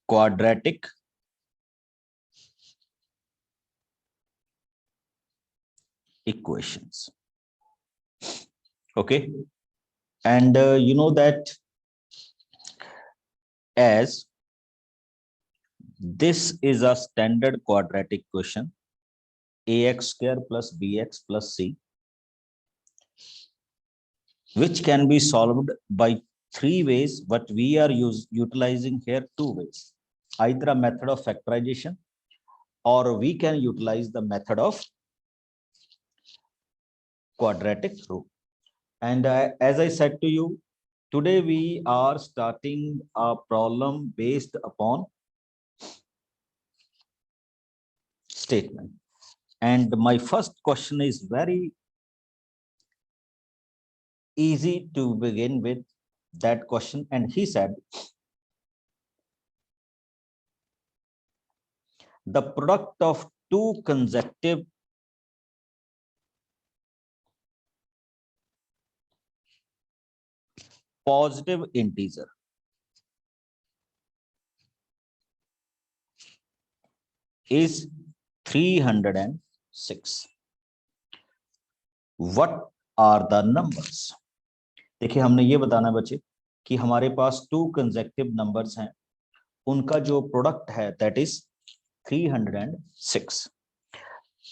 quadratic equations. Okay, and you know that as this is a standard quadratic equation, ax square plus bx plus c, which can be solved by three ways, but we are utilizing here two ways, either a method of factorization or we can utilize the method of quadratic rule. And as I said to you, today we are starting a problem based upon statement. And my first question is very easy to begin with that question. And he said, the product of two consecutive positive integer is 306. What are the numbers? देखिए हमने ये बताना बच्चे कि हमारे पास to consecutive numbers हैं, उनका जो प्रोडक्ट है दैट इज 306.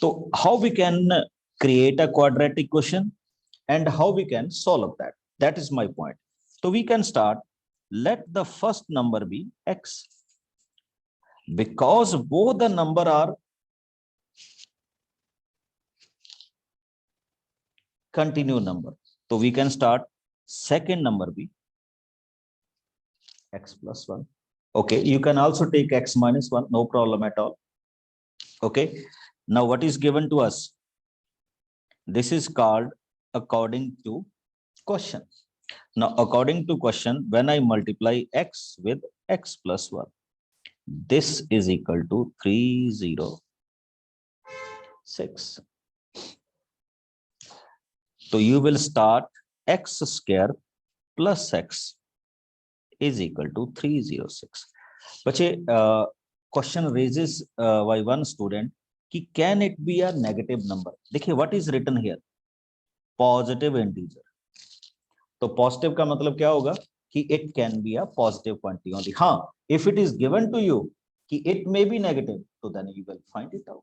तो how we can create a quadratic equation and how we can solve that is my point. So we can start, let the first number be x, because both the number are continue number, so we can start second number be x plus 1. Okay, you can also take x minus 1, no problem at all. Okay, now what is given to us? This is called according to question. Now according to question, when I multiply x with x plus 1, this is equal to 306. So you will start x square plus x is equal to 306. बच्चे question raises by one student कि can it be a negative number? देखिए what is written here, positive integer. तो positive का मतलब क्या होगा कि it can be a positive quantity only. हाँ, if it is given to you कि it may be negative, so then you will find it out.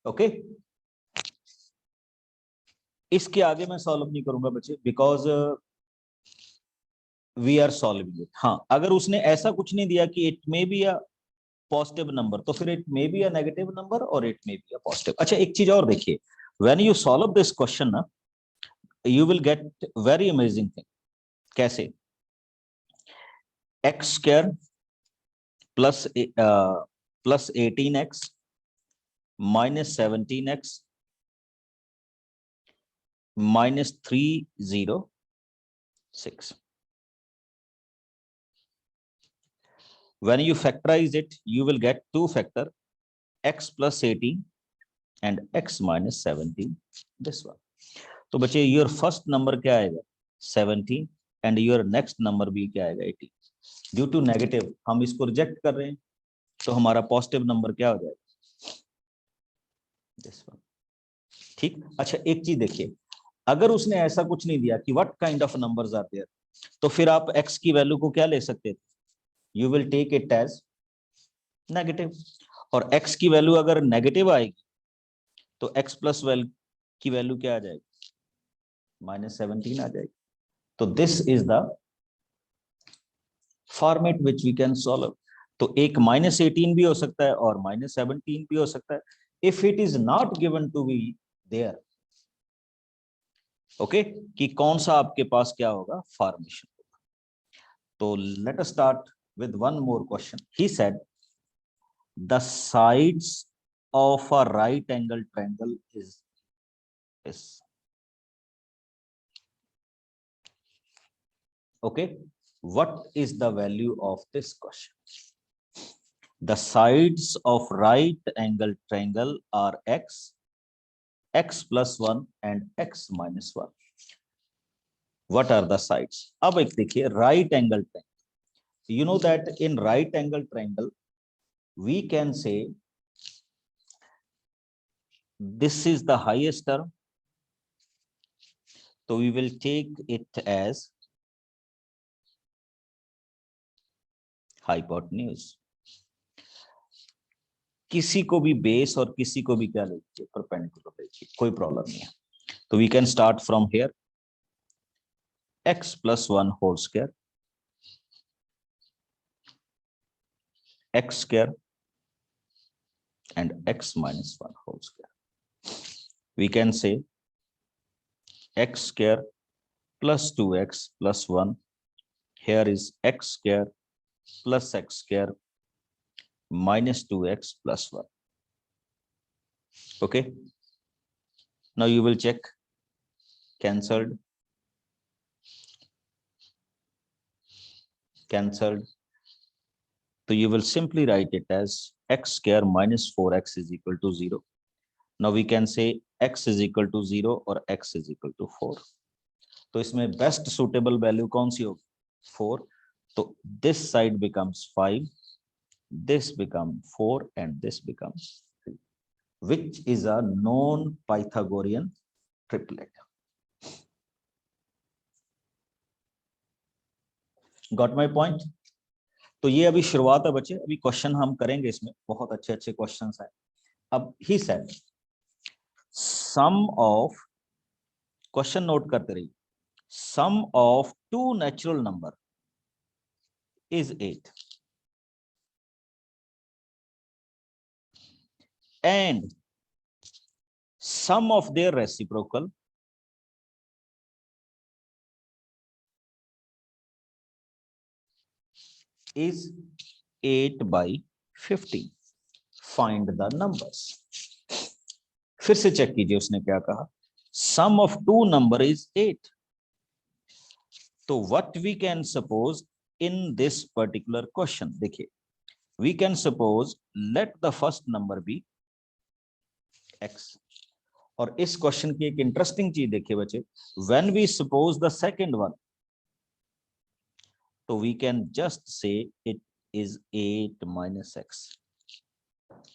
Okay, इसके आगे मैं सॉल्व नहीं करूंगा बच्चे, because we are solving it. हाँ, अगर उसने ऐसा कुछ नहीं दिया कि it may be a positive number, तो फिर it may be a negative number और it may be a positive. अच्छा, एक चीज और देखिए, when you solve this question ना, you will get very amazing thing. कैसे? X square plus 18x minus 17x minus 306. When you factorize it, you will get two factor, x plus 18 and x minus 17, this one. तो बच्चे your first number क्या आएगा? 17 and your next number भी क्या आएगा? 18. Due to negative हम इसको reject कर रहे हैं, तो हमारा positive number क्या हो जाएगा? This one. ठीक. अच्छा, एक चीज देखिए, अगर उसने ऐसा कुछ नहीं दिया कि what kind of numbers are there, तो फिर आप x की वैल्यू को क्या ले सकते थे? You will take it as negative. और x की वैल्यू अगर नेगेटिव आएगी तो x प्लस वेल की वैल्यू क्या आ जाएगी? -17 आ जाएगी. तो this is the format which we can solve. तो एक -18 भी हो सकता है और -17 भी हो सकता है, if it is not given to be there. Okay, कि कौन सा आपके पास क्या होगा? फॉर्मेशन. तो let us start with one more question. He said the sides of a right angle triangle is this. Okay, what is the value of this question? The sides of right angle triangle are x, x plus 1 and x minus 1. What are the sides? अब एक देखिए, right angle triangle, you know that in right angle triangle we can say this is the highest term, so we will take it as hypotenuse. किसी को भी base और किसी को भी क्या लीजिए, परपेंडिकुलर लीजिए, कोई प्रॉब्लम नहीं है. तो we can start from here, x plus 1 whole square, x square and x minus 1 whole square. We can say x square plus 2x plus 1. Here is x square plus x square minus 2x plus 1. Okay. Now you will check. Cancelled. Cancelled. So you will simply write it as x square minus 4x is equal to 0. Now we can say x is equal to 0 or x is equal to 4. तो इसमें best suitable value कौन सी होगी? 4. तो this side becomes 5, this becomes 4 and this becomes 3, which is a known Pythagorean triplet. Got my point? तो ये अभी शुरुआत है बच्चे, अभी क्वेश्चन हम करेंगे, इसमें बहुत अच्छे अच्छे क्वेश्चंस हैं. अब he said sum of, question note करते रहिए, sum of two natural number is 8 and sum of their reciprocal is 8 by 50. Find the numbers. फिर से चेक कीजिए उसने क्या कहा, sum of two number is 8. तो what we can suppose in this particular question, देखिए, we can suppose let the first number be x. और इस क्वेश्चन की एक इंटरेस्टिंग चीज देखिए बच्चे, when we suppose the second one, तो we can just say it is 8 minus x.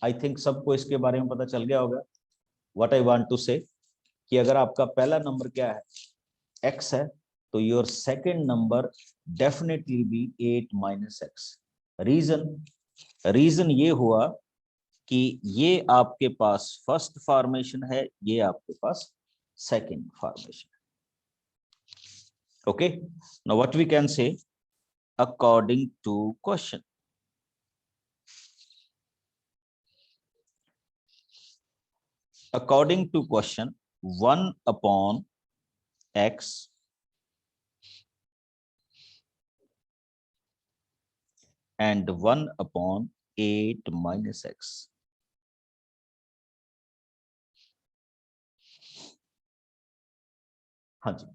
I think सबको इसके बारे में पता चल गया होगा. What I want to say कि अगर आपका पहला नंबर क्या है, x है, तो your second number definitely be 8 minus x. Reason ये हुआ कि ये आपके पास फर्स्ट फॉर्मेशन है, ये आपके पास सेकंड फॉर्मेशन है. Okay, now what we can say according to question. According to question, 1 upon x and 1 upon 8 minus x. हाँ जी,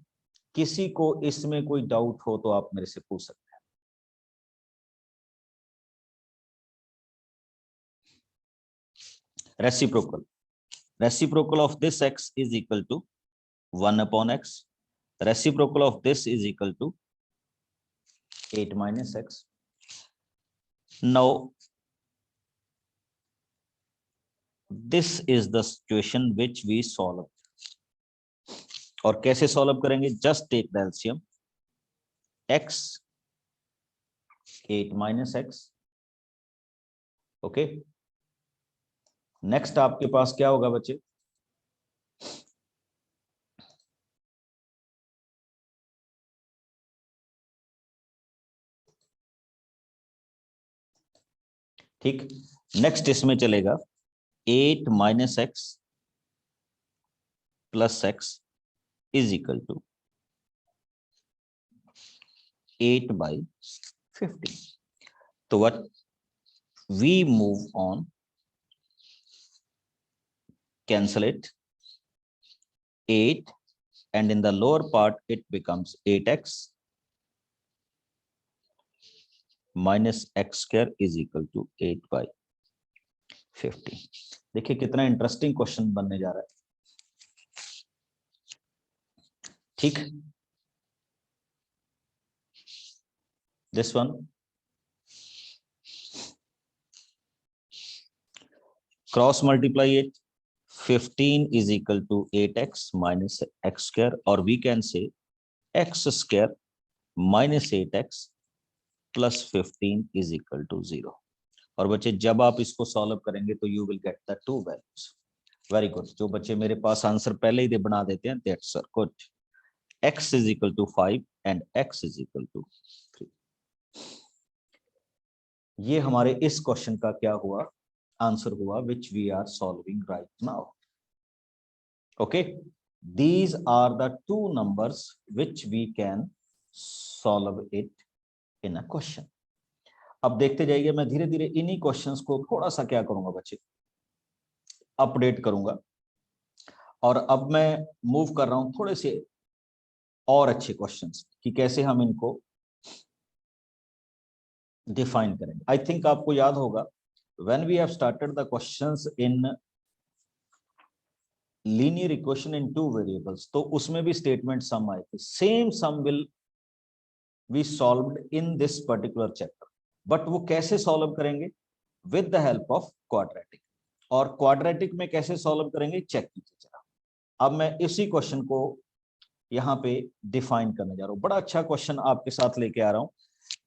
किसी को इसमें कोई डाउट हो तो आप मेरे से पूछ सकते हैं. Reciprocal of this x is equal to 1 upon x. Reciprocal of this is equal to 8 minus x. Now this is the situation which we solve. और कैसे सॉल्व करेंगे? Just take the LCM, x 8 minus x. Okay, next आपके पास क्या होगा बच्चे? ठीक, next इसमें चलेगा 8 minus x plus x is equal to 8 by 50. So what we move on, cancel it, 8, and in the lower part it becomes 8x minus x square is equal to 8 by 50. देखिए कितना interesting question बनने जा रहा है. ठीक, this one cross multiply it, 15 is equal to 8x minus x square, or we can say x square minus 8x plus 15 is equal to 0. और बच्चे जब आप इसको सॉल्व करेंगे तो you will get the two values. Very good, जो बच्चे मेरे पास आंसर पहले ही बना देते हैं, that's sir good. x is equal to 5 and x is equal to 3। ये हमारे इस क्वेश्चन का क्या हुआ, आंसर हुआ, which we are solving right now. Okay, these are the two numbers which we can solve it in a question. अब देखते जाइए, मैं धीरे धीरे इन्हीं क्वेश्चंस को थोड़ा सा क्या करूंगा बच्चे, अपडेट करूंगा, और अब मैं मूव कर रहा हूं थोड़े से और अच्छे क्वेश्चंस कि कैसे हम इनको डिफाइन करेंगे। आई थिंक आपको याद होगा, when we have started the questions in linear equation in two variables, तो उसमें भी स्टेटमेंट सम आए थे, same sum will we solved in this particular chapter. But वो कैसे सॉल्व करेंगे, with the help of quadratic. और क्वाड्रेटिक में कैसे सॉल्व करेंगे, चेक कीजिए जरा। अब मैं इसी क्वेश्चन को यहाँ पे डिफाइन करने जा रहा हूँ। बड़ा अच्छा क्वेश्चन आपके साथ लेके आ रहा हूँ,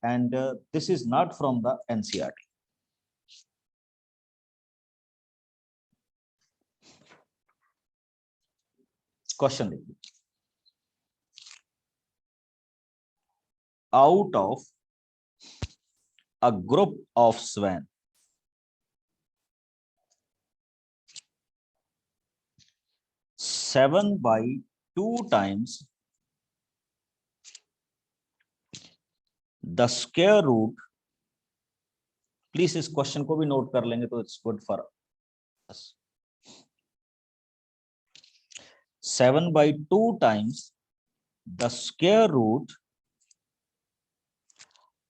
and this is not from the NCERT. Question देखिए, out of a group of swan, seven by 2 times the square root, please इस क्वेश्चन को भी नोट कर लेंगे तो it's good for us. 7 by 2 times the square root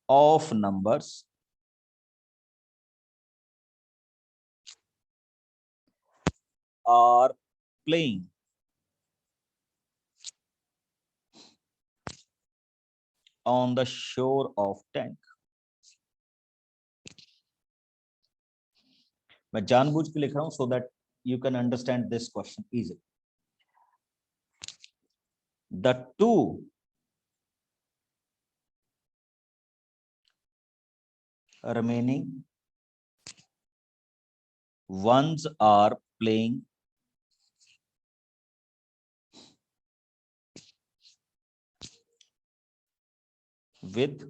of numbers are playing on the shore of tank। मैं जानबूझ के लिख रहा हूं so that you can understand this question easily. The two remaining ones are playing with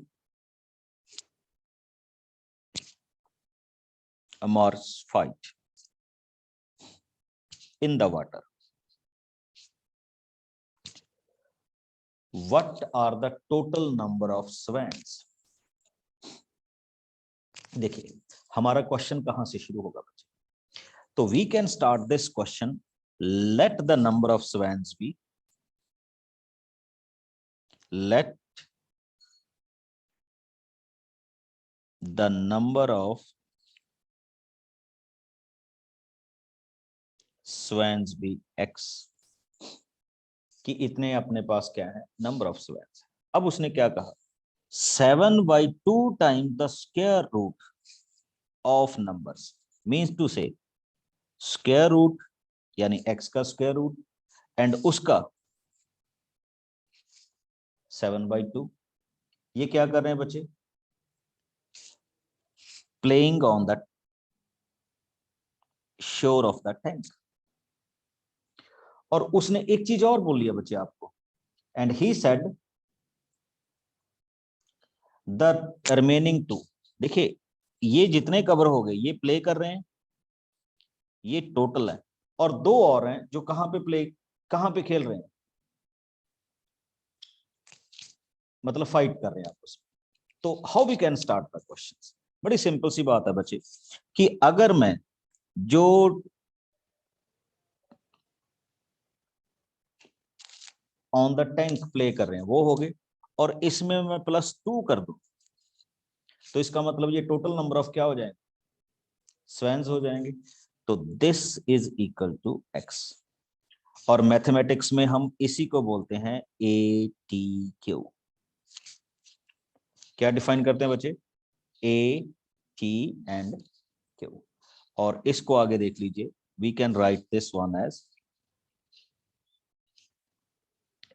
a Mars fight in the water. What are the total number of swans? देखिए हमारा question कहां से शुरू होगा बच्चे, तो we can start this question, let the number of swans be, let the number of swans be x, कि इतने अपने पास क्या है, नंबर ऑफ स्वैन्स। अब उसने क्या कहा, 7 by 2 times the square root of numbers, means to say square root यानी x का स्क्वायर रूट एंड उसका 7 by 2। ये क्या कर रहे हैं बच्चे, playing on the shore of the tank. और उसने एक चीज और बोल लिया बच्चे आपको, and he said the remaining 2। देखिए ये जितने कवर हो गए ये प्ले कर रहे हैं, ये टोटल है, और 2 और हैं जो कहां पे प्ले, कहां पे खेल रहे हैं, मतलब फाइट कर रहे हैं आपस में। तो how we can start the question, बड़ी सिंपल सी बात है बच्चे, कि अगर मैं जो ऑन द टैंक प्ले कर रहे हैं वो हो गए, और इसमें मैं +2 कर दूं, तो इसका मतलब ये टोटल नंबर ऑफ क्या हो जाएंगे, स्वैन्स हो जाएंगे। तो this is equal to x, और मैथमेटिक्स में हम इसी को बोलते हैं ATQ। क्या डिफाइन करते हैं बच्चे, A, T एंड Q। और इसको आगे देख लीजिए, we can write this one as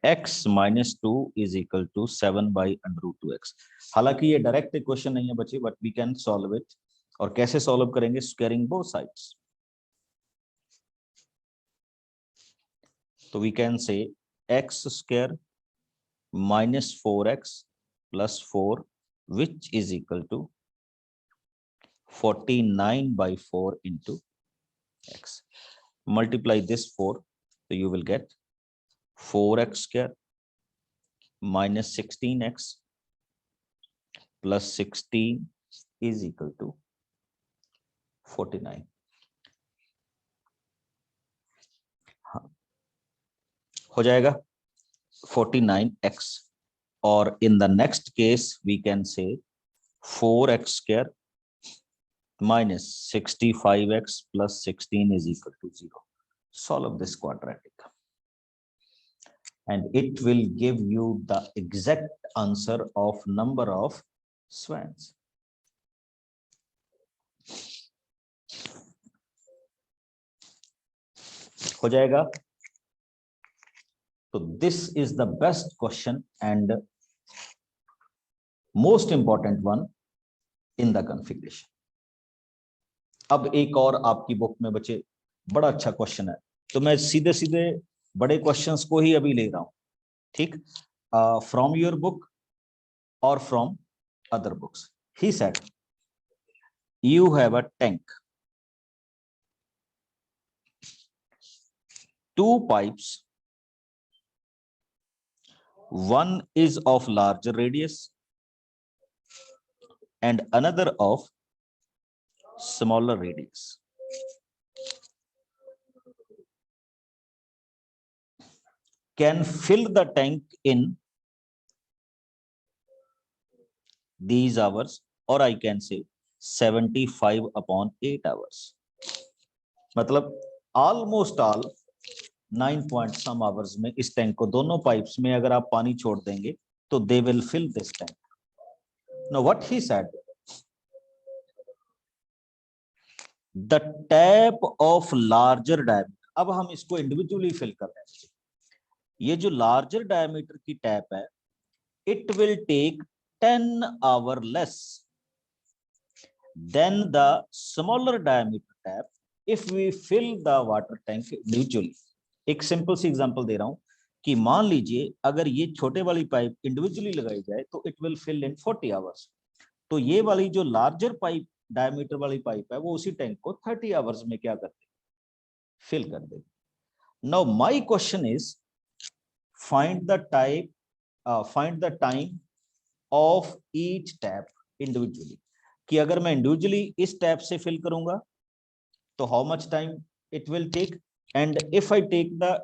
x minus 2 is equal to 7 by under root 2x। हालांकि ये डायरेक्ट इक्वेशन नहीं है बच्चे, but we can solve it. और कैसे सॉल्व करेंगे? Squaring both sides. तो we can say x square minus 4x plus 4 which is equal to 49 by 4 into x. Multiply this 4, so you will get 4x square minus 16x plus 16 is equal to 49. हाँ, हो जाएगा 49x। और in the next case we can say 4x square minus 65x plus 16 is equal to 0. Solve this quadratic and it will give you the exact answer of number of swans. हो जाएगा। तो this is the best question and most important one in the configuration. अब एक और आपकी book में बच्चे बड़ा अच्छा क्वेश्चन है, तो मैं सीधे सीधे बड़े क्वेश्चंस को ही अभी ले रहा हूं, ठीक? फ्रॉम योर बुक और from other books. He said you have a tank, two pipes, one is of larger radius and another of smaller radius. Can fill the tank in these hours, or I can say 75 upon 8 hours. मतलब almost all 9 point some hours में इस tank को दोनों pipes में अगर आप पानी छोड़ देंगे तो they will fill this tank. Now what he said, the tap of larger diameter, अब हम इसको इंडिविजुअली फिल कर रहे हैं। ये जो लार्जर डायमीटर की टैप है, it will take 10 hour less than the smaller diameter tap if we fill the water tank individually. एक सिंपल सी एग्जांपल दे रहा हूं कि मान लीजिए अगर ये छोटे वाली पाइप इंडिविजुअली लगाई जाए तो it will fill in 40 hours. तो ये वाली जो लार्जर पाइप डायमीटर वाली पाइप है वो उसी टैंक को 30 आवर्स में क्या कर देगी? फिल कर देगी। Now my question is find the time of each tap individually, कि अगर मैं इंडिविजुअली इस टैप से फिल करूंगा तो how much time it will take, and if I take the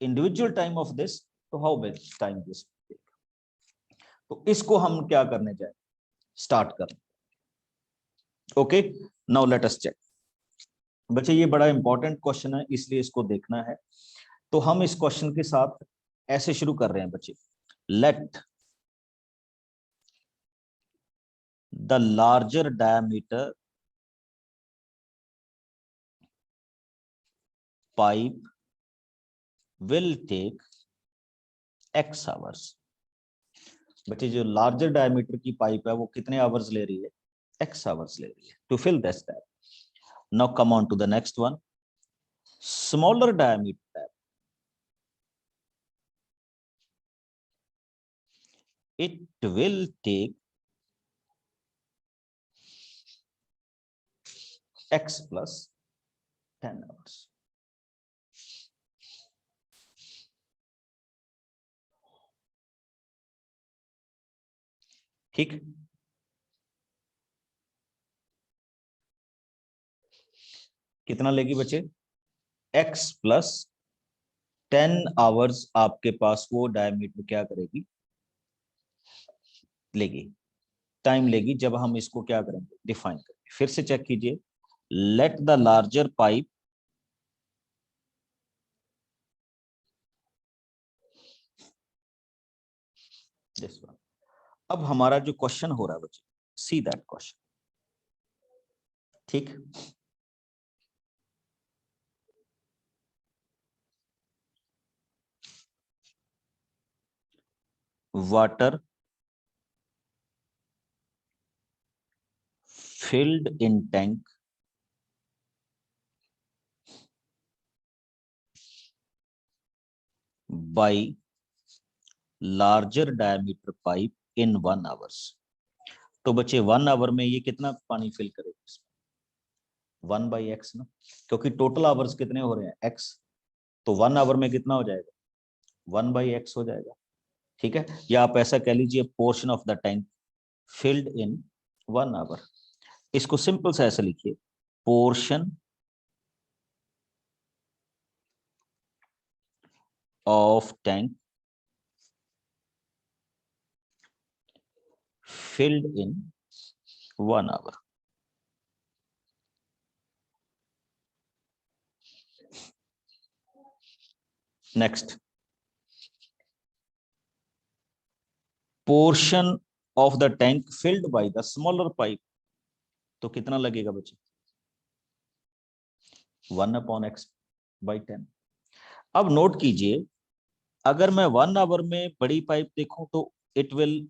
individual time of this तो how much time this take. तो इसको हम क्या करने जाए, स्टार्ट कर। Okay, now let us check. बच्चे ये बड़ा इंपॉर्टेंट क्वेश्चन है इसलिए इसको देखना है। तो हम इस क्वेश्चन के साथ ऐसे शुरू कर रहे हैं बच्चे, let the larger diameter pipe will take x hours. बच्चे जो लार्जर डायमीटर की पाइप है वो कितने आवर्स ले रही है? x आवर्स ले रही है to fill this tap. Now come on to the next one, smaller diameter tap, it will take x plus 10 hours. ठीक, कितना लेगी बच्चे? x प्लस 10 आवर्स आपके पास वो डायमीटर क्या करेगी? लेगी, टाइम लेगी जब हम इसको क्या करेंगे? डिफाइन करेंगे। फिर से चेक कीजिए, late the larger pipe this one. अब हमारा जो क्वेश्चन हो रहा है बच्चे, सी दैट क्वेश्चन, ठीक, water filled in tank by larger diameter pipe in 1 hours। तो बच्चे 1 आवर में ये कितना पानी फिल करेगा? 1/x ना, क्योंकि टोटल आवर्स कितने हो रहे हैं x, तो 1 आवर में कितना हो जाएगा? 1/x हो जाएगा। ठीक है, या आप ऐसा कह लीजिए portion of the tank filled in 1 hour. इसको सिंपल से ऐसे लिखिए, portion of tank filled in 1 hour। Next, portion of the tank filled by the smaller pipe, तो कितना लगेगा बच्चे? 1/x/10। अब नोट कीजिए, अगर मैं 1 आवर में बड़ी पाइप देखूं तो it will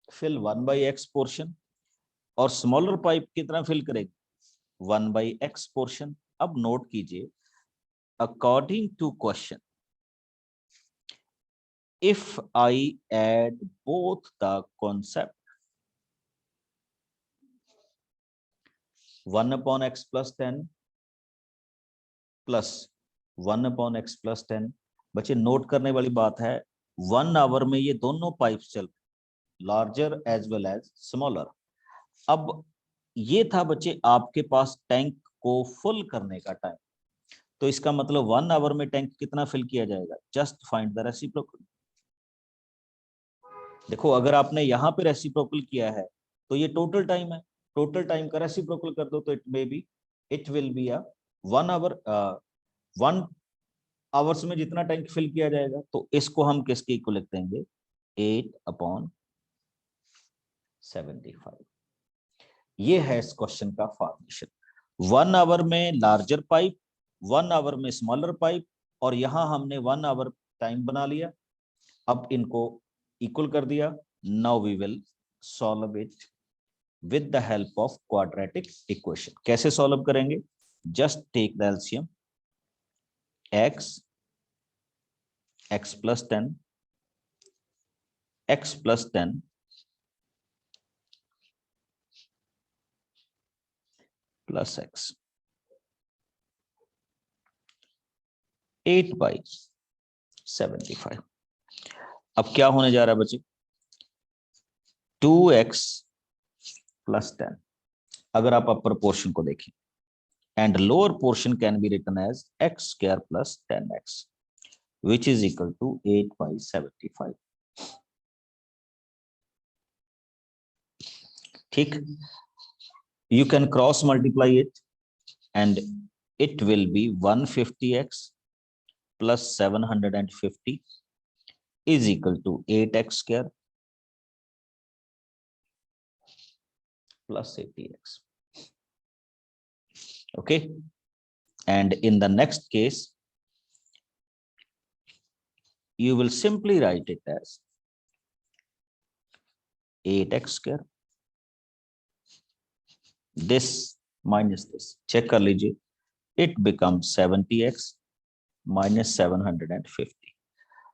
fill 1/x portion, और स्मॉलर पाइप कितना फिल करेगी? 1/x portion. अब नोट कीजिए, according to question, if I add both the concept 1/x+10 plus 1/x+10, बच्चे नोट करने वाली बात है 1 आवर में ये दोनों पाइप्स चल, larger as well as smaller. अब ये था बच्चे आपके पास टैंक को फुल करने का टाइम, तो इसका मतलब 1 आवर में टैंक कितना फिल किया जाएगा? Just find the reciprocal. देखो, अगर आपने यहाँ पे रेसिप्रोकल किया है तो ये टोटल टाइम है, टोटल टाइम का रेसिप्रोकल कर दो तो it will be a 1 hour. 1 hours में जितना टैंक फिल किया जाएगा, तो इसको हम किसके इक्वल लिख देंगे? 8/75। ये है इस क्वेश्चन का फॉर्मेशन। 1 आवर में लार्जर पाइप, 1 आवर में स्मॉलर पाइप, और यहां हमने 1 आवर टाइम बना लिया। अब इनको इक्वल कर दिया। Now we will solve it with the help of quadratic equation. कैसे सॉल्व करेंगे? Just take the LCM, x plus 10 x plus 10 plus x, 8/75। अब क्या होने जा रहा है बच्चे? 2x plus 10। अगर आप अपर पोर्शन को देखें, and lower portion can be written as x² plus 10x, which is equal to 8/75। ठीक, you can cross multiply it and it will be 150x plus 750 is equal to 8x² plus 80x. Okay, and in the next case you will simply write it as 8x², this minus this, check कर लीजिए, it becomes 70x minus 750.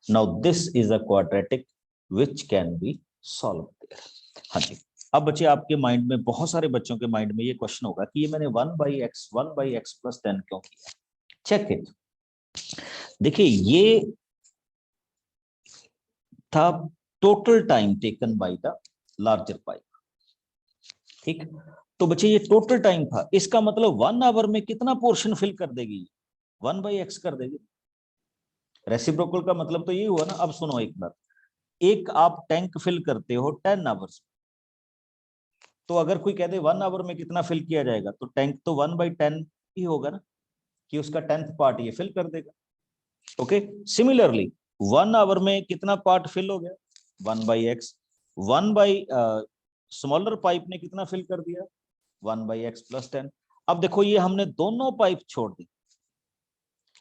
Now this is a quadratic which can be solved there. हाँ जी, अब बच्चे आपके mind में, बहुत सारे बच्चों के माइंड में ये क्वेश्चन होगा कि ये मैंने 1/x plus 10 क्यों किया? Check it. देखिए, ये था total time taken by the larger pipe. ठीक, तो बच्चे ये टोटल टाइम था, इसका मतलब 1 आवर में कितना पोर्शन फिल कर देगी? 1/x कर देगी। रेसिप्रोकल का मतलब तो ये हुआ ना। अब सुनो एक बार, एक आप टैंक फिल करते हो 10 आवर्स, तो अगर कोई कहते 1 आवर में कितना फिल किया जाएगा, तो टैंक तो 1/10 ही होगा ना, कि उसका 10th पार्ट ये फिल कर देगा। ओके, सिमिलरली 1 आवर में कितना पार्ट फिल हो गया? 1/x। 1 बाई स्मॉलर पाइप ने कितना फिल कर दिया? 1/x plus 10। अब देखो ये हमने दोनों पाइप छोड़ दी,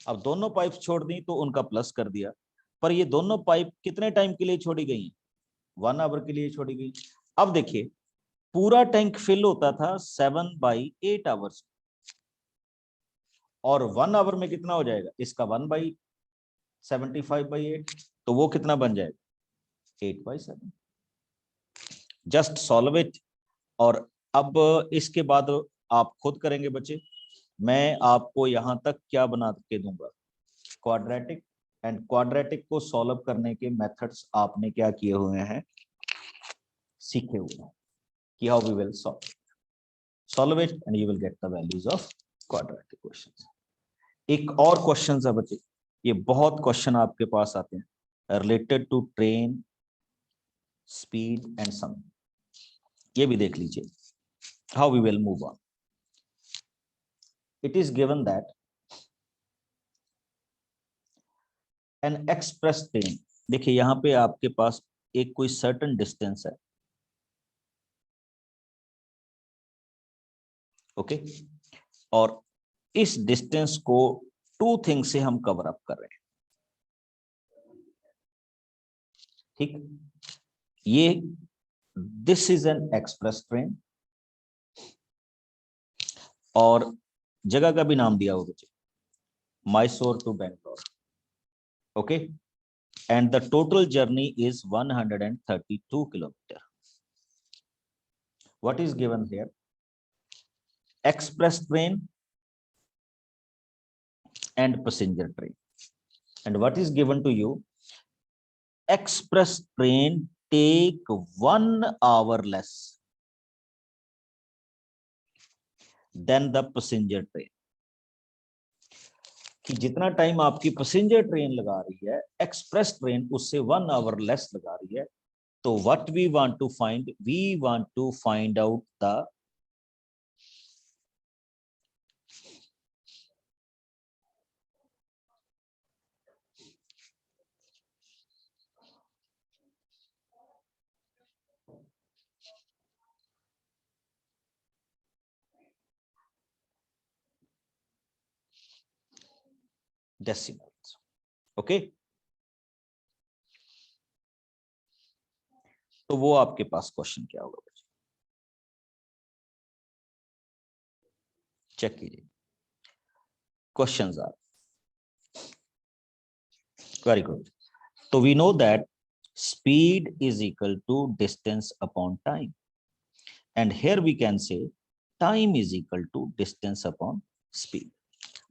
अब दोनों पाइप छोड़ दी तो उनका प्लस कर दिया, पर ये दोनों पाइप कितने टाइम के लिए छोड़ी गई? 1 आवर के लिए छोड़ी गई। अब देखिए पूरा टैंक फिल होता था 7/8 आवर्स, और 1 आवर में कितना हो जाएगा? इसका 1/75/8, तो वो कितना बन जाएगा? 8/7। Just solve it. और अब इसके बाद आप खुद करेंगे बच्चे, मैं आपको यहां तक क्या बना के दूंगा? क्वाड्रेटिक, एंड क्वाड्रेटिक को सॉल्व करने के मेथड्स आपने क्या किए हुए हैं? सीखे हुए हैं कि how we will solve it and you will get the values of quadratic questions. एक और क्वेश्चन है बच्चे, ये बहुत क्वेश्चन आपके पास आते हैं related to train speed and sum, ये भी देख लीजिए how we will move on. It is given that an express train, देखिए यहां पे आपके पास एक कोई सर्टेन डिस्टेंस है, ओके, और इस डिस्टेंस को 2 थिंग से हम कवर अप कर रहे हैं, ठीक। ये this is an express train, और जगह का भी नाम दिया हुआ बच्चे, Mysore to Bangalore, okay, and the total journey is 132 kilometre. What is given here? Express train and passenger train, and what is given to you? Express train take 1 hour less than the passenger train, कि जितना time आपकी passenger train लगा रही है express train उससे 1 hour less लगा रही है। तो what we want to find? We want to find out the decimals, okay. तो वो आपके पास क्वेश्चन क्या होगा बच्चे, चेक कीजिए। Questions are very good. तो we know that speed is equal to distance upon time, and here we can say time is equal to distance upon speed।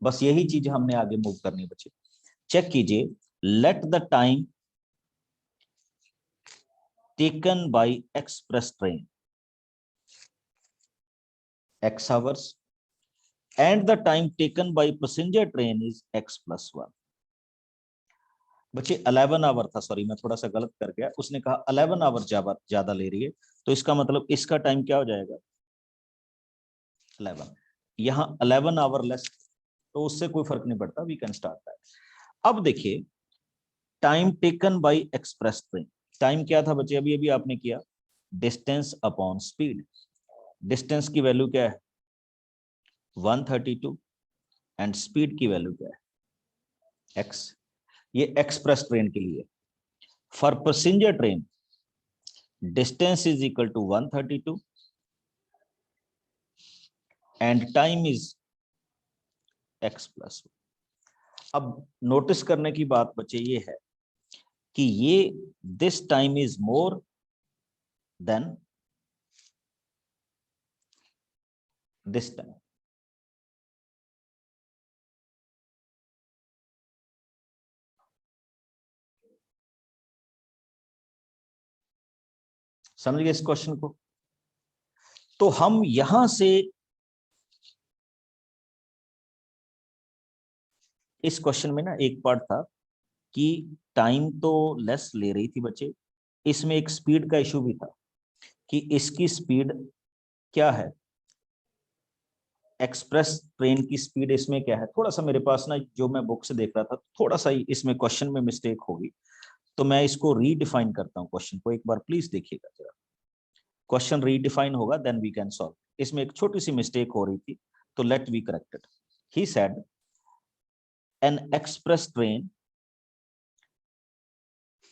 बस यही चीज हमने आगे मूव करनी है बच्चे। चेक कीजिए, let the time taken by express train x hours and the time taken by passenger train is x plus 1। बच्चे 11 आवर था, सॉरी मैं थोड़ा सा गलत कर गया, उसने कहा 11 आवर ज्यादा ले रही है, तो इसका मतलब इसका टाइम क्या हो जाएगा? 11। यहाँ 11 आवर लेस, तो उससे कोई फर्क नहीं पड़ता, वी कैन स्टार्ट दैट। अब देखिए time taken bye express train, time क्या था बच्चे? अभी अभी आपने किया, डिस्टेंस अपॉन स्पीड। डिस्टेंस की वैल्यू क्या है? 132, एंड स्पीड की वैल्यू क्या है? x। ये एक्सप्रेस ट्रेन के लिए। For passenger train distance is equal to 132 and time is x plus. अब नोटिस करने की बात बच्चे ये है कि ये this time is more than this time. समझ गए इस क्वेश्चन को? तो हम यहां से इस क्वेश्चन में ना एक पार्ट था कि टाइम तो लेस ले रही थी बच्चे, इसमें एक स्पीड का इशू भी था कि इसकी स्पीड क्या है, एक्सप्रेस ट्रेन की स्पीड इसमें क्या है। थोड़ा सा मेरे पास ना जो मैं बुक से देख रहा था, थोड़ा सा इसमें क्वेश्चन में मिस्टेक होगी, तो मैं इसको रीडिफाइन करता हूँ क्वेश्चन को, एक बार प्लीज देखिएगा जरा। क्वेश्चन रीडिफाइन होगा देन वी कैन सॉल्व। इसमें एक छोटी सी मिस्टेक हो रही थी, तो let we correct it. He said an express train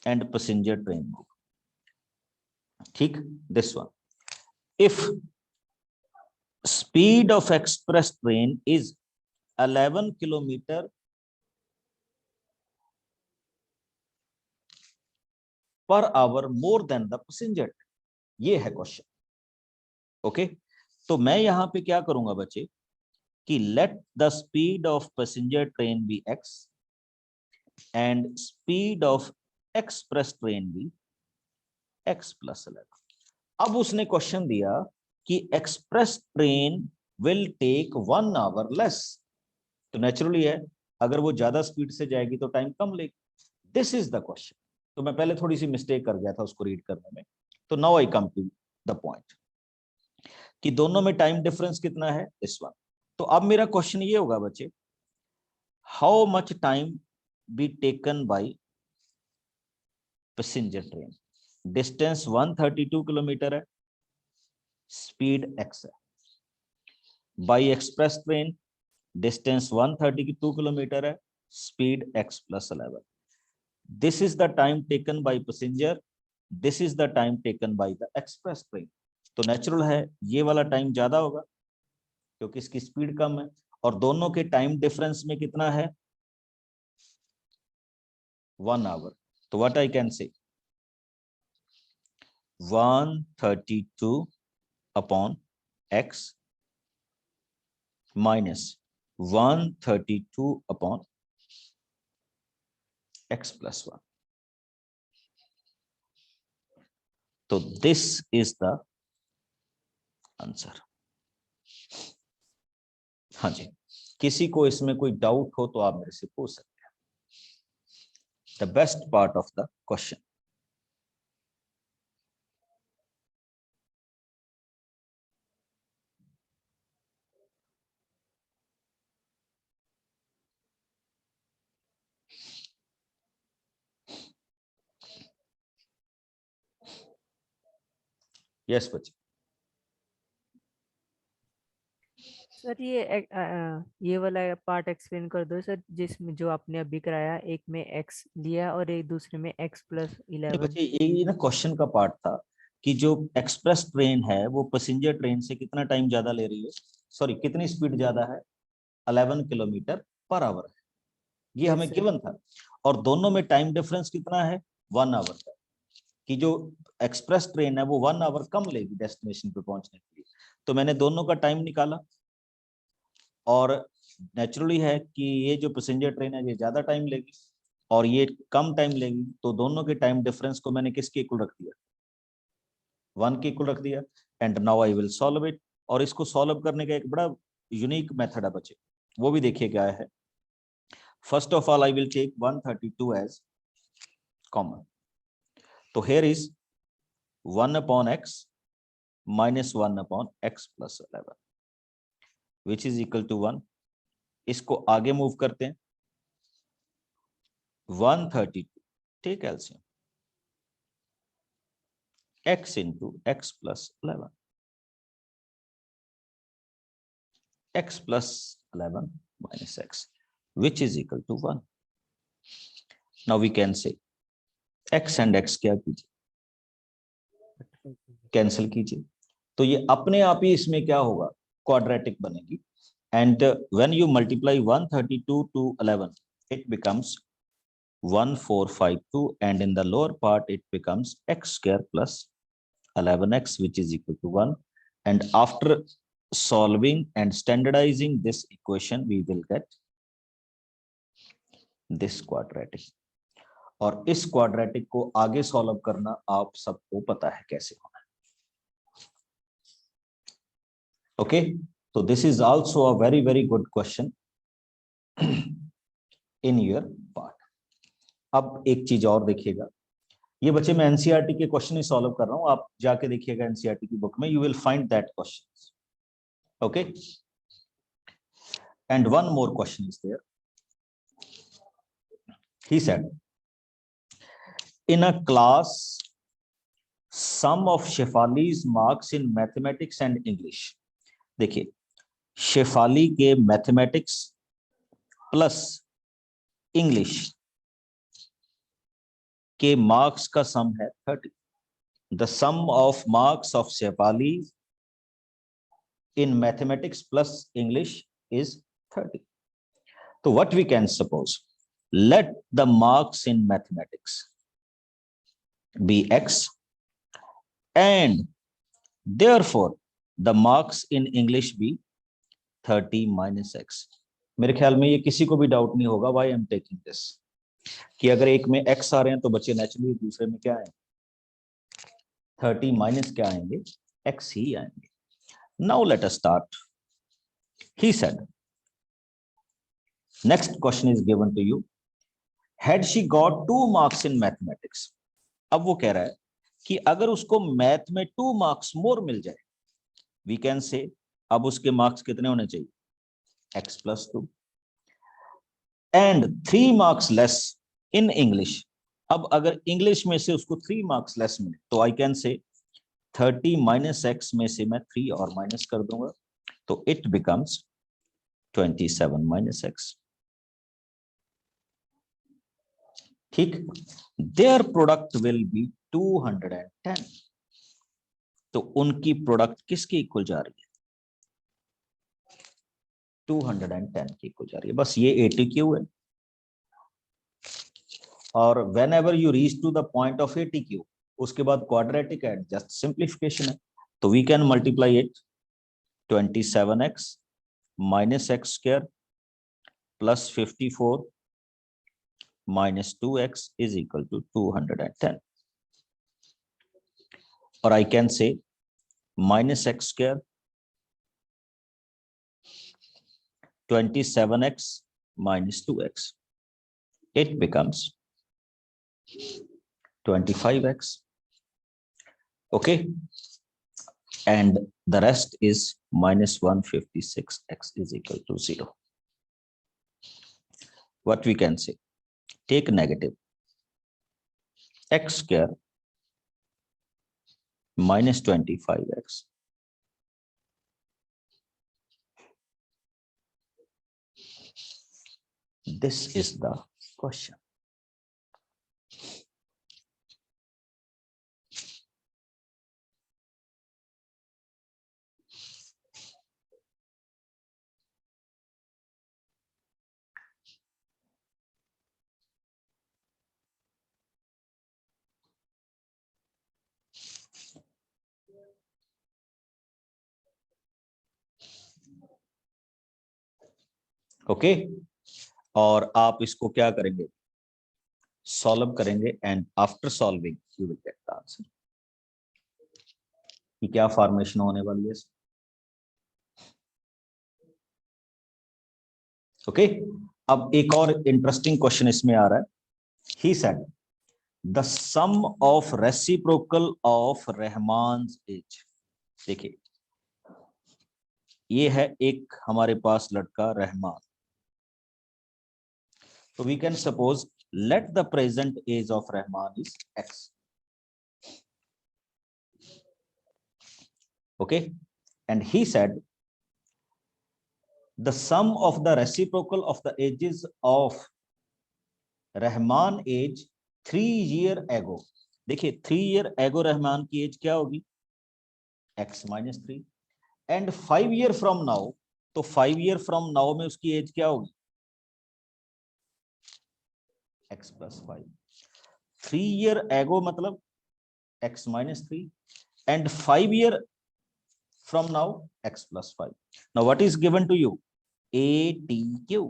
and passenger train move. ठीक, this one. If speed of express train is 11 kilometer per hour more than the passenger, ये है क्वेश्चन. ओके, तो मैं यहां पे क्या करूंगा बच्चे कि let the speed of passenger train be x and speed of express train be x plus 11. अब उसने क्वेश्चन दिया कि express train will take 1 hour less, तो नेचुरली है अगर वो ज्यादा स्पीड से जाएगी तो टाइम कम लेगी. This is the question. तो मैं पहले थोड़ी सी मिस्टेक कर गया था उसको रीड करने में. तो now I come to the point कि दोनों में टाइम डिफरेंस कितना है, दिस वन. तो अब मेरा क्वेश्चन ये होगा बच्चे, how much time be taken by passenger train. Distance 132 kilometre है, स्पीड x है. By express train distance 132 kilometre है, speed x plus 11. This is the time taken by passenger, this is the time taken by the express train. तो natural है ये वाला time ज्यादा होगा क्योंकि इसकी स्पीड कम है, और दोनों के टाइम डिफरेंस में कितना है, 1 आवर. तो what I can say 132 upon x minus 132 upon x plus 1. तो this is the answer. हाँ जी, किसी को इसमें कोई डाउट हो तो आप मेरे से पूछ सकते हैं. The best part of the question. Yes बच्चे. सर ये वाला पार्ट एक्सप्लेन कर दो सर, जिसमें जो आपने अभी कराया, एक में x लिया और एक दूसरे में x plus 11. बच्चे ये ना क्वेश्चन का पार्ट था कि जो एक्सप्रेस ट्रेन है वो पैसेंजर ट्रेन से कितना टाइम ज्यादा ले रही है, सॉरी कितनी स्पीड ज्यादा है, 11 किलोमीटर पर आवर है. ये हमें गिवन था. और दोनों में टाइम डिफरेंस कितना है, 1 आवर का. कि जो एक्सप्रेस ट्रेन है वो 1 आवर कम लेगी डेस्टिनेशन पे पहुंचने के लिए. तो मैंने दोनों का टाइम निकाला, और नेचुरली है कि ये जो पैसेंजर ट्रेन है ये ज्यादा टाइम लेगी और ये कम टाइम लेगी. तो दोनों के टाइम डिफरेंस को मैंने किसके इक्वल रख दिया, 1 के इक्वल रख दिया. And now I will solve it. और इसको सॉल्व करने का एक बड़ा यूनिक मेथड है बच्चे, वो भी देखिए क्या है. First of all I will take 132 as common. तो here is 1 upon x minus 1 upon x plus 11 which is equal to 1. इसको आगे मूव करते हैं. 132 take LCM, x into x plus 11, x plus 11 minus x which is equal to 1. Now we can say x and x क्या कीजिए, cancel कीजिए. तो ये अपने आप ही इसमें क्या होगा, क्वाड्रेटिक बनेगी. And when you multiply 132 to 11 it becomes 1452 and in the lower part it becomes x square plus 11x which is equal to 1. And after solving and standardizing this equation we will get this quadratic. और इस quadratic को आगे solve करना आप सबको पता है कैसे होना है. ओके, तो this is also a very very good question in your part. अब एक चीज और देखिएगा, ये बच्चे मैं एनसीईआरटी के क्वेश्चन ही सॉल्व कर रहा हूं, आप जाके देखिएगा एनसीईआरटी की बुक में, you will find that questions. Okay, and one more question is there. He said in a class sum of Shefali's marks in mathematics and English. देखिए शेफाली के मैथमेटिक्स प्लस इंग्लिश के मार्क्स का sum है 30. The sum of marks of Shefali in mathematics plus English is 30. So what we can suppose, let the marks in mathematics be x and therefore the marks in English be 30 minus x. मेरे ख्याल में ये किसी को भी doubt नहीं होगा why I'm taking this, कि अगर एक में x आ रहे हैं तो बच्चे नेचुरली दूसरे में क्या आएंगे, 30 माइनस क्या आएंगे, x ही आएंगे. Now let us start. He said, next question is given to you. Had she got 2 marks in mathematics? अब वो कह रहा है कि अगर उसको मैथ में 2 marks more मिल जाए, we can say, अब उसके मार्क्स कितने होने चाहिए, x plus 2, and 3 marks less in English. अब अगर इंग्लिश में से उसको 3 marks less मिले तो I can say 30 minus x में से मैं 3 और माइनस कर दूंगा, तो it becomes 27 minus x. ठीक, their product will be 210. तो उनकी प्रोडक्ट किसके इक्वल जा रही है, 210 के इक्वल जा रही है. बस ये ATQ है, और whenever you reach to the point of ATQ, उसके बाद क्वाड्रेटिक है, जस्ट सिंप्लीफिकेशन है. तो we can multiply it, 27x minus x square plus 54 minus 2x is equal to 210. Or I can say minus x square 27x minus 2x. It becomes 25x. Okay. And the rest is minus 156x is equal to 0. What we can say, take negative x square minus 25x this is the question. Okay, और आप इसको क्या करेंगे, solve करेंगे, and after solving you will get the answer कि क्या formation होने वाली है. ओके, अब एक और इंटरेस्टिंग क्वेश्चन इसमें आ रहा है. He said the sum of reciprocal of Rahman's age. देखिए, ये है एक हमारे पास लड़का Rahman. So we can suppose, let the present age of Rahman is x. Okay, and he said the sum of the reciprocal of the ages of Rahman age 3 year ago. देखिए 3 year ago Rahman की as क्या होगी, x minus 3, and 5 year from now, तो 5 year from now में उसकी as क्या होगी, x plus 5. 3 year ago मतलब x minus 3, and 5 year from now x plus 5. Now what is given to you, ATQ.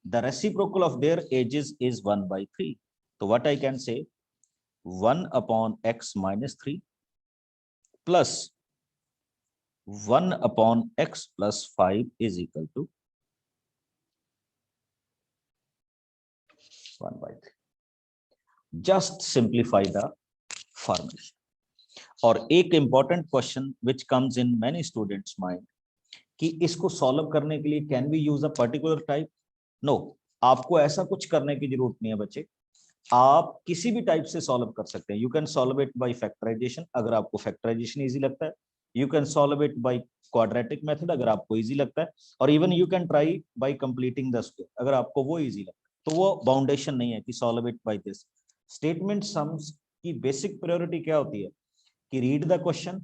The reciprocal of their ages is 1 by 3. So what I can say, 1 upon x minus 3 plus 1 upon x plus 5 is equal to 1 by 3. Just simplify the formation. और एक important question which comes in many students mind, कि इसको सॉल्व करने के लिए can we use a particular type. No, आपको ऐसा कुछ करने की जरूरत नहीं है बच्चे, आप किसी भी टाइप से सॉल्व कर सकते हैं. You can solve it by factorisation, अगर आपको फैक्टराइजेशन इजी लगता है, You can solve it by quadratic method अगर आपको easy लगता है, और even you can try by completing the square अगर आपको वो easy लगता है। तो वो बाउंडेशन नहीं है कि solve it by this। Statement sums की बेसिक प्रायोरिटी क्या होती है कि रीड द क्वेश्चन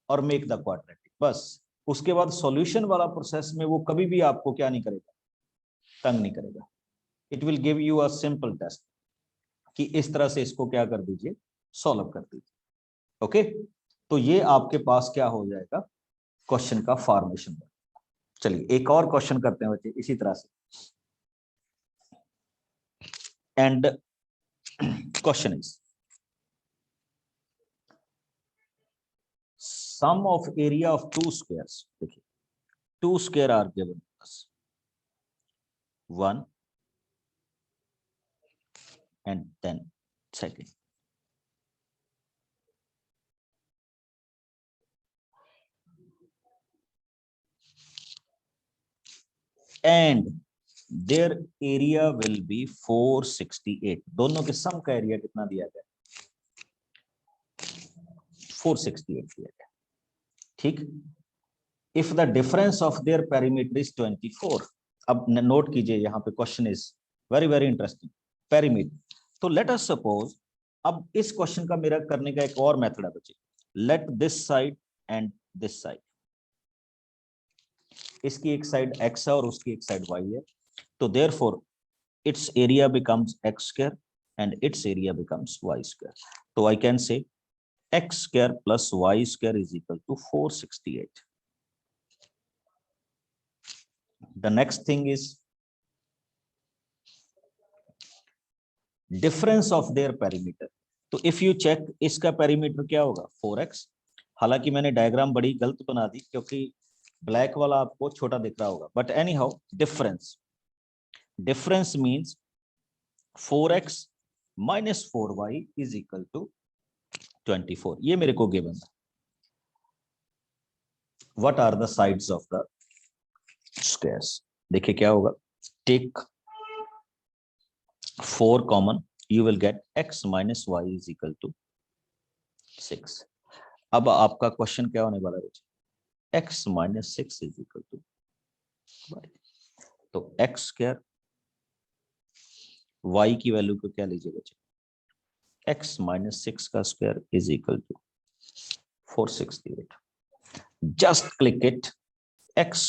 और मेक द क्वाड्रेटिक, बस। उसके बाद सॉल्यूशन वाला प्रोसेस में वो कभी भी आपको क्या नहीं करेगा, तंग नहीं करेगा। It will give you a simple test कि इस तरह से इसको क्या कर दीजिए, सॉल्व कर दीजिए। ओके, तो ये आपके पास क्या हो जाएगा, क्वेश्चन का फॉर्मेशन। चलिए एक और क्वेश्चन करते हैं बच्चे इसी तरह से। And question is sum of area of two squares। देखिए two square are given us, 1 and then second। and their area will be 468। दोनों के सम का एरिया कितना दिया गया, 468 दिया गया, ठीक। If the difference of their perimeter is 24। अब नोट कीजिए यहाँ पे question is very very interesting, perimeter. तो लेट अस सपोज, अब इस क्वेश्चन का मेरा करने का एक और मेथड है बच्चे। Let this side and this side, इसकी एक साइड x है और उसकी एक साइड y है, तो therefore its area becomes x square and its area becomes y square। तो I can say x square plus y square is equal to 468। The next thing is difference of their perimeter। तो if you check इसका perimeter क्या होगा, 4x। हालांकि मैंने diagram बड़ी गलत बना दी क्योंकि ब्लैक वाला आपको छोटा दिख रहा होगा, but any how difference means 4x minus 4y is equal to 24। ये मेरे को गिवन है। What are the sides of the squares? देखिए क्या होगा, take 4 common, you will get x minus y is equal to 6। अब आपका क्वेश्चन क्या होने वाला है, x minus 6 is equal to y। तो x स्क्वायर, y की वैल्यू को क्या लीजिए बच्चे, x minus 6 का square is equal to 468। just click it, x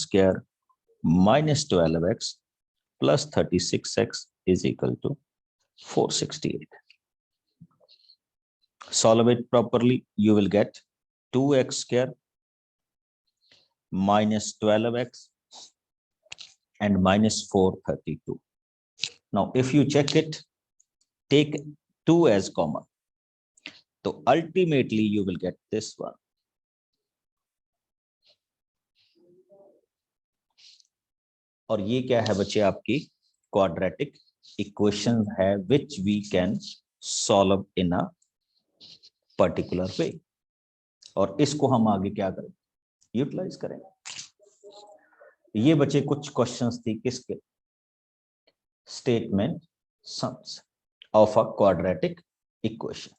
square minus 12x plus 36x is equal to 468। solve it properly, you will get 2x square minus 12x and minus 432। now if you check it, take 2 as common, so ultimately you will get this one। और ये क्या है बच्चे, आपकी quadratic equation है which we can solve in a particular way, और इसको हम आगे क्या करें, यूटिलाइज करें। ये बच्चे कुछ क्वेश्चंस थी किसके, statement sums of a quadratic equation.